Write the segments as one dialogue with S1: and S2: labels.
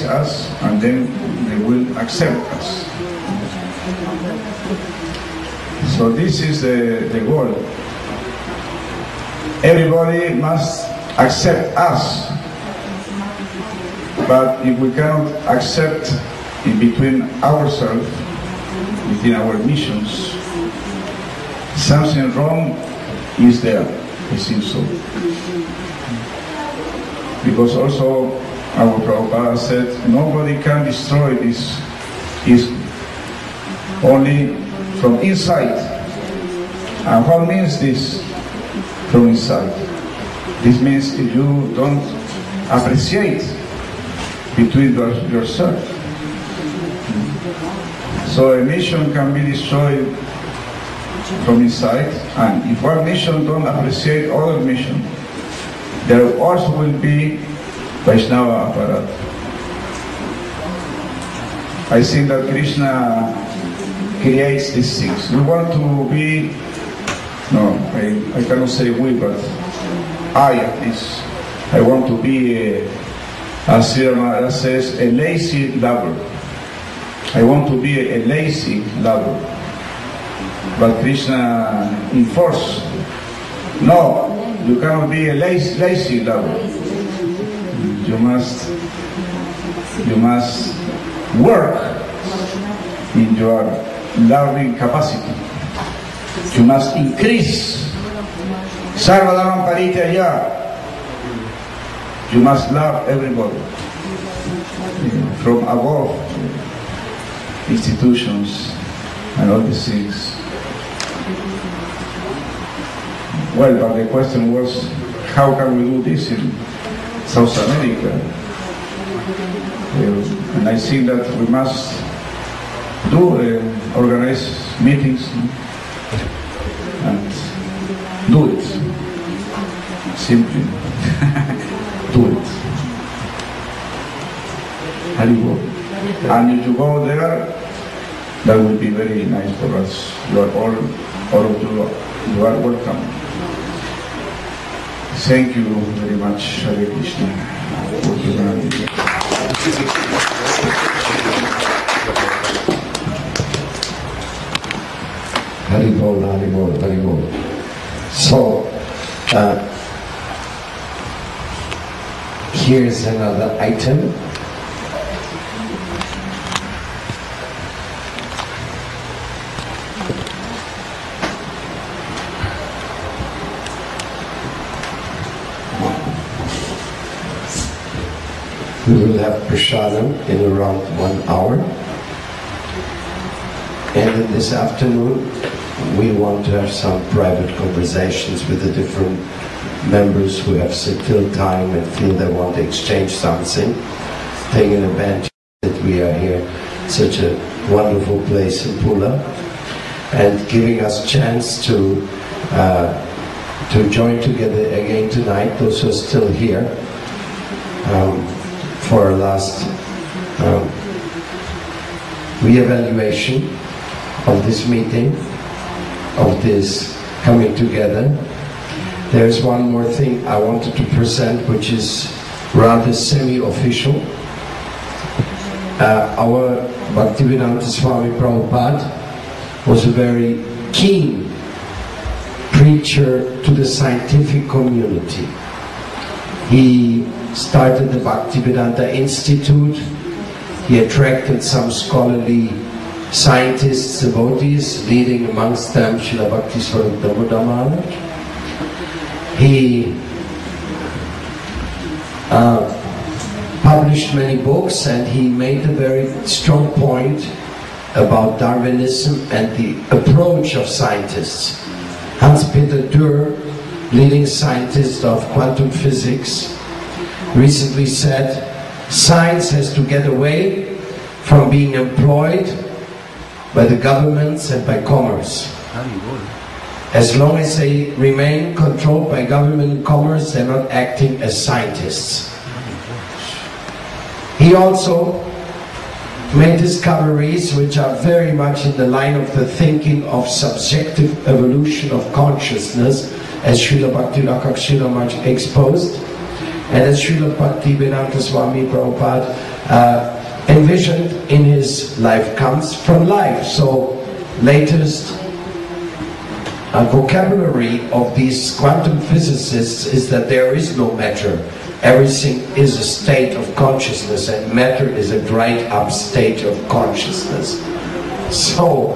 S1: us, and then they will accept us. So this is the goal. Everybody must accept us, but if we cannot accept in between ourselves, within our missions, something wrong is there, it seems so. Because also our Prabhupada said, nobody can destroy this issue, only from inside. And what means this from inside? This means if you don't appreciate between yourself. So a mission can be destroyed from inside, and if one mission don't appreciate other mission, there also will be Vaisnava apparat. I think that Krishna creates these things. We want to be, no, I cannot say we, but I at least, I want to be, as Sri Ramana says, a lazy lover. I want to be a lazy lover. But Krishna enforced, no, you cannot be a lazy lover. You must work in your loving capacity. You must increase. Sarvadharam Parityaja. You must love everybody. From above, institutions and all these things. Well, but the question was, how can we do this in South America? And I think that we must organize meetings and do it. Simply do it. And if you go there, that will be very nice for us. You are all of you are welcome. Thank you very much, Hare Krishna.
S2: Haribol, Haribol, Haribol. So, here's another item. We will have prasadam in around 1 hour. And in this afternoon, we want to have some private conversations with the different members who have still time and feel they want to exchange something, taking advantage that we are here, such a wonderful place in Pula, and giving us chance to join together again tonight, those who are still here, for our last re-evaluation of this meeting, of this coming together. There's one more thing I wanted to present, which is rather semi-official. Our Bhaktivedanta Swami Prabhupada was a very keen preacher to the scientific community. He started the Bhaktivedanta Institute. He attracted some scholarly scientists, devotees, leading amongst them Srila Bhakti Swarup Damodar Maharaj. He published many books, and he made a very strong point about Darwinism and the approach of scientists. Hans-Peter Dürr, leading scientist of quantum physics, recently said, science has to get away from being employed by the governments and by commerce. As long as they remain controlled by government and commerce, they're not acting as scientists. He also made discoveries which are very much in the line of the thinking of subjective evolution of consciousness, as Srila Bhakti-Rakshila Maharaj exposed, and as Srila Bhaktivedanta Swami Prabhupada envisioned in his life comes from life. So latest vocabulary of these quantum physicists is that there is no matter. Everything is a state of consciousness, and matter is a dried up state of consciousness. So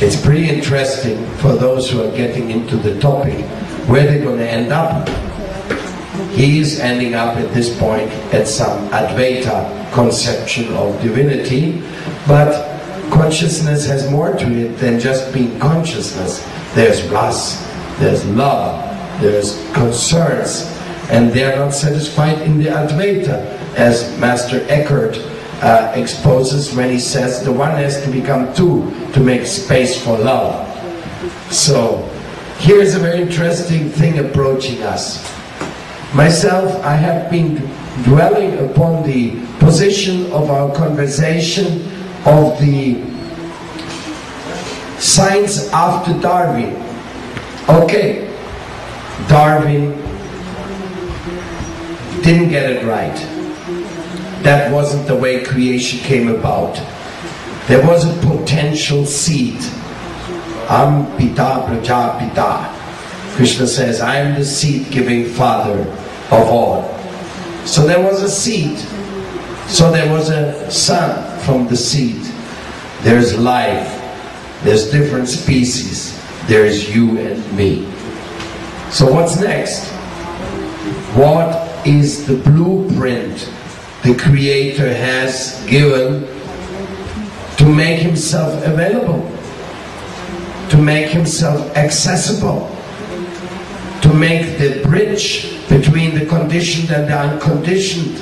S2: it's pretty interesting for those who are getting into the topic where they're going to end up. He is ending up at this point at some Advaita conception of divinity, but consciousness has more to it than just being consciousness. There's ras, there's love, there's concerns, and they're not satisfied in the Advaita, as Master Eckhart exposes when he says the one has to become two to make space for love. So here's a very interesting thing approaching us. Myself, I have been dwelling upon the position of our conversation of the science after Darwin. Okay, Darwin didn't get it right. That wasn't the way creation came about. There was a potential seed. Am Pita Prajapita. Krishna says, I am the seed-giving father of all. So there was a seed. So there was a son from the seed. There's life. There's different species. There's you and me. So what's next? What is the blueprint the Creator has given to make Himself available, to make Himself accessible, to make the bridge between the conditioned and the unconditioned,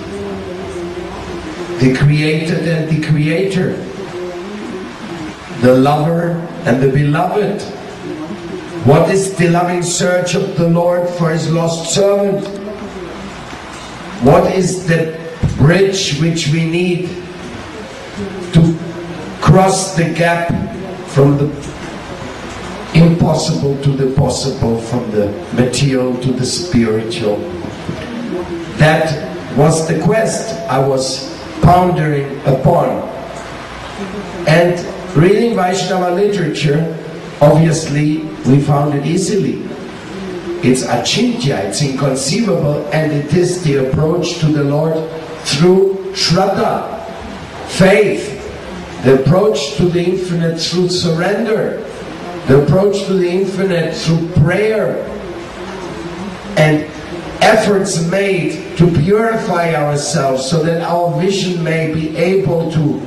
S2: the created and the Creator, the lover and the beloved? What is the loving search of the Lord for His lost servant? What is the bridge which we need to cross the gap from the impossible to the possible, from the material to the spiritual? That was the quest I was pondering upon. And reading Vaisnava literature, obviously we found it easily. It's achintya, it's inconceivable, and it is the approach to the Lord through Shraddha, faith, the approach to the infinite through surrender, the approach to the infinite through prayer, and efforts made to purify ourselves so that our vision may be able to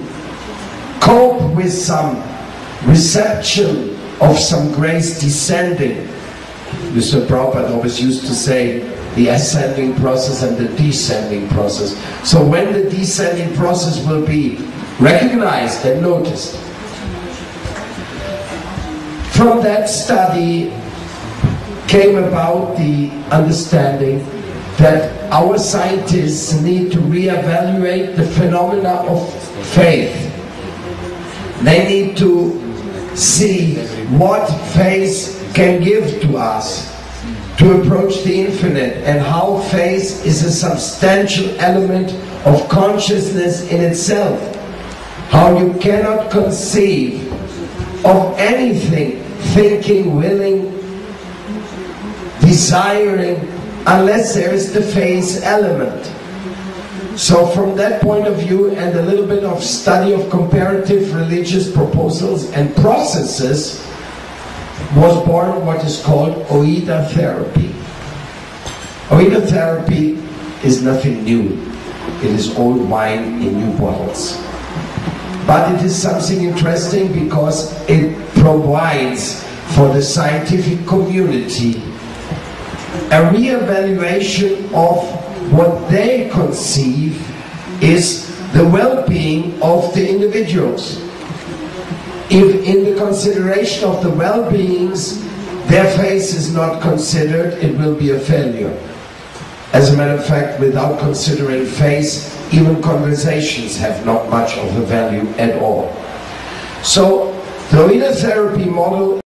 S2: cope with some reception of some grace descending. Mr. Prabhupada always used to say the ascending process and the descending process. So when the descending process will be recognized and noticed. From that study came about the understanding that our scientists need to reevaluate the phenomena of faith. They need to see what faith can give to us to approach the infinite, and how faith is a substantial element of consciousness in itself. How you cannot conceive of anything, thinking, willing, desiring, unless there is the faith element. So from that point of view, and a little bit of study of comparative religious proposals and processes, was born what is called Oida therapy. Oida therapy is nothing new. It is old wine in new bottles. But it is something interesting because it provides for the scientific community a re-evaluation of what they conceive is the well-being of the individuals. If in the consideration of the well-beings their faith is not considered, it will be a failure. As a matter of fact, without considering faith, even conversations have not much of a value at all. So the Oida therapy model